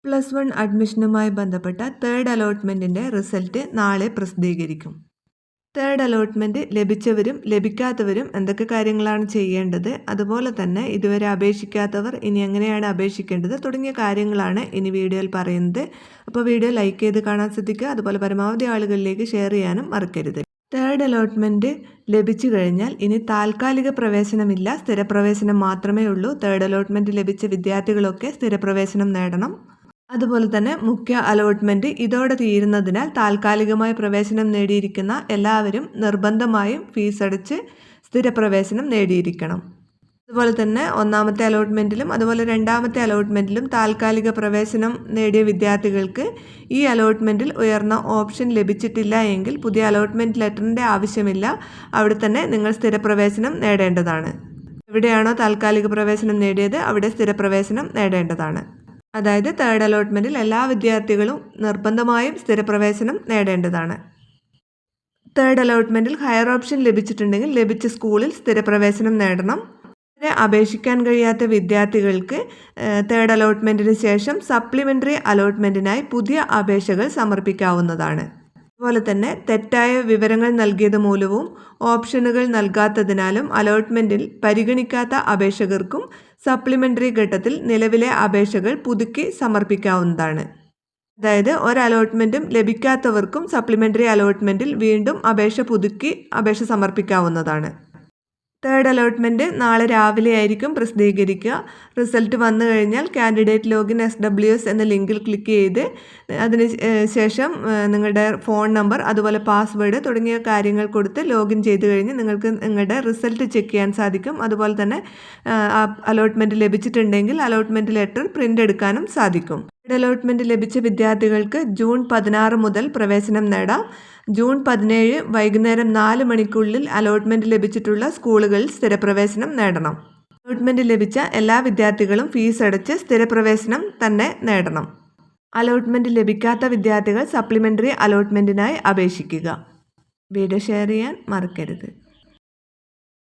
+1 അഡ്മിഷനുമായി ബന്ധപ്പെട്ട third അലോട്ട്മെൻറ്റിൻ്റെ result നാളെ പ്രസിദ്ധീകരിക്കും. തേർഡ് അലോട്ട്മെൻറ്റ് ലഭിച്ചവരും ലഭിക്കാത്തവരും എന്തൊക്കെ കാര്യങ്ങളാണ് ചെയ്യേണ്ടത്, അതുപോലെ തന്നെ ഇതുവരെ അപേക്ഷിക്കാത്തവർ ഇനി എങ്ങനെയാണ് അപേക്ഷിക്കേണ്ടത് തുടങ്ങിയ കാര്യങ്ങളാണ് ഇനി വീഡിയോയിൽ പറയുന്നത്. അപ്പോൾ വീഡിയോ ലൈക്ക് ചെയ്ത് കാണാൻ ശ്രദ്ധിക്കുക. അതുപോലെ പരമാവധി ആളുകളിലേക്ക് ഷെയർ ചെയ്യാനും മറക്കരുത്. തേർഡ് അലോട്ട്മെൻറ്റ് ലഭിച്ചു കഴിഞ്ഞാൽ ഇനി താൽക്കാലിക പ്രവേശനമില്ല, സ്ഥിരപ്രവേശനം മാത്രമേ ഉള്ളൂ. തേർഡ് അലോട്ട്മെൻറ്റ് ലഭിച്ച വിദ്യാർത്ഥികളൊക്കെ സ്ഥിരപ്രവേശനം നേടണം. അതുപോലെ തന്നെ മുഖ്യ അലോട്ട്മെൻറ്റ് ഇതോടെ തീരുന്നതിനാൽ താൽക്കാലികമായി പ്രവേശനം നേടിയിരിക്കുന്ന എല്ലാവരും നിർബന്ധമായും ഫീസ് അടച്ച് സ്ഥിരപ്രവേശനം നേടിയിരിക്കണം. അതുപോലെ തന്നെ ഒന്നാമത്തെ അലോട്ട്മെൻറ്റിലും അതുപോലെ രണ്ടാമത്തെ അലോട്ട്മെൻറ്റിലും താൽക്കാലിക പ്രവേശനം നേടിയ വിദ്യാർത്ഥികൾക്ക് ഈ അലോട്ട്മെൻറ്റിൽ ഉയർന്ന ഓപ്ഷൻ ലഭിച്ചിട്ടില്ല എങ്കിൽ പുതിയ അലോട്ട്മെൻറ്റ് ലെറ്ററിൻ്റെ ആവശ്യമില്ല. അവിടെ തന്നെ നിങ്ങൾ സ്ഥിരപ്രവേശനം നേടേണ്ടതാണ്. എവിടെയാണോ താൽക്കാലിക പ്രവേശനം നേടിയത് അവിടെ സ്ഥിരപ്രവേശനം നേടേണ്ടതാണ്. അതായത് തേർഡ് അലോട്ട്മെൻറ്റിൽ എല്ലാ വിദ്യാർത്ഥികളും നിർബന്ധമായും സ്ഥിരപ്രവേശനം നേടേണ്ടതാണ്. തേർഡ് അലോട്ട്മെൻറ്റിൽ ഹയർ ഓപ്ഷൻ ലഭിച്ചിട്ടുണ്ടെങ്കിൽ ലഭിച്ച സ്കൂളിൽ സ്ഥിരപ്രവേശനം നേടണം. അപേക്ഷിക്കാൻ കഴിയാത്ത വിദ്യാർത്ഥികൾക്ക് തേർഡ് അലോട്ട്മെൻറ്റിന് ശേഷം സപ്ലിമെൻ്ററി അലോട്ട്മെൻറ്റിനായി പുതിയ അപേക്ഷകൾ സമർപ്പിക്കാവുന്നതാണ്. അതുപോലെ തന്നെ തെറ്റായ വിവരങ്ങൾ നൽകിയത് മൂലവും ഓപ്ഷനുകൾ നൽകാത്തതിനാലും അലോട്ട്മെൻറ്റിൽ പരിഗണിക്കാത്ത അപേക്ഷകർക്കും സപ്ലിമെൻ്ററി ഘട്ടത്തിൽ നിലവിലെ അപേക്ഷകൾ പുതുക്കി സമർപ്പിക്കാവുന്നതാണ്. അതായത് ഒരു അലോട്ട്മെൻറ്റും ലഭിക്കാത്തവർക്കും സപ്ലിമെൻ്ററി അലോട്ട്മെൻറ്റിൽ വീണ്ടും അപേക്ഷ പുതുക്കി അപേക്ഷ സമർപ്പിക്കാവുന്നതാണ്. തേർഡ് അലോട്ട്മെൻറ്റ് നാളെ രാവിലെ ആയിരിക്കും പ്രസിദ്ധീകരിക്കുക. റിസൾട്ട് വന്നു കഴിഞ്ഞാൽ കാൻഡിഡേറ്റ് ലോഗിൻ SWS എന്ന ലിങ്കിൽ ക്ലിക്ക് ചെയ്ത് അതിന് ശേഷം നിങ്ങളുടെ ഫോൺ നമ്പർ അതുപോലെ പാസ്വേഡ് തുടങ്ങിയ കാര്യങ്ങൾ കൊടുത്ത് ലോഗിൻ ചെയ്ത് കഴിഞ്ഞ് നിങ്ങൾക്ക് നിങ്ങളുടെ റിസൾട്ട് ചെക്ക് ചെയ്യാൻ സാധിക്കും. അതുപോലെ തന്നെ അലോട്ട്മെൻറ്റ് ലഭിച്ചിട്ടുണ്ടെങ്കിൽ അലോട്ട്മെൻറ്റ് ലെറ്റർ പ്രിൻ്റ് എടുക്കാനും സാധിക്കും. തേർഡ് അലോട്ട്മെൻറ്റ് ലഭിച്ച വിദ്യാർത്ഥികൾക്ക് ജൂൺ 16 മുതൽ പ്രവേശനം നേടാം. ജൂൺ 17 വൈകുന്നേരം 4 മണിക്കുള്ളിൽ അലോട്ട്മെൻറ്റ് ലഭിച്ചിട്ടുള്ള സ്കൂളുകളിൽ സ്ഥിരപ്രവേശനം നേടണം. അലോട്ട്മെൻറ്റ് ലഭിച്ച എല്ലാ വിദ്യാർത്ഥികളും ഫീസ് അടച്ച് സ്ഥിരപ്രവേശനം തന്നെ നേടണം. അലോട്ട്മെൻറ്റ് ലഭിക്കാത്ത വിദ്യാർത്ഥികൾ സപ്ലിമെൻ്ററി അലോട്ട്മെൻറ്റിനായി അപേക്ഷിക്കുക. വീഡിയോ ഷെയർ ചെയ്യാൻ മറക്കരുത്.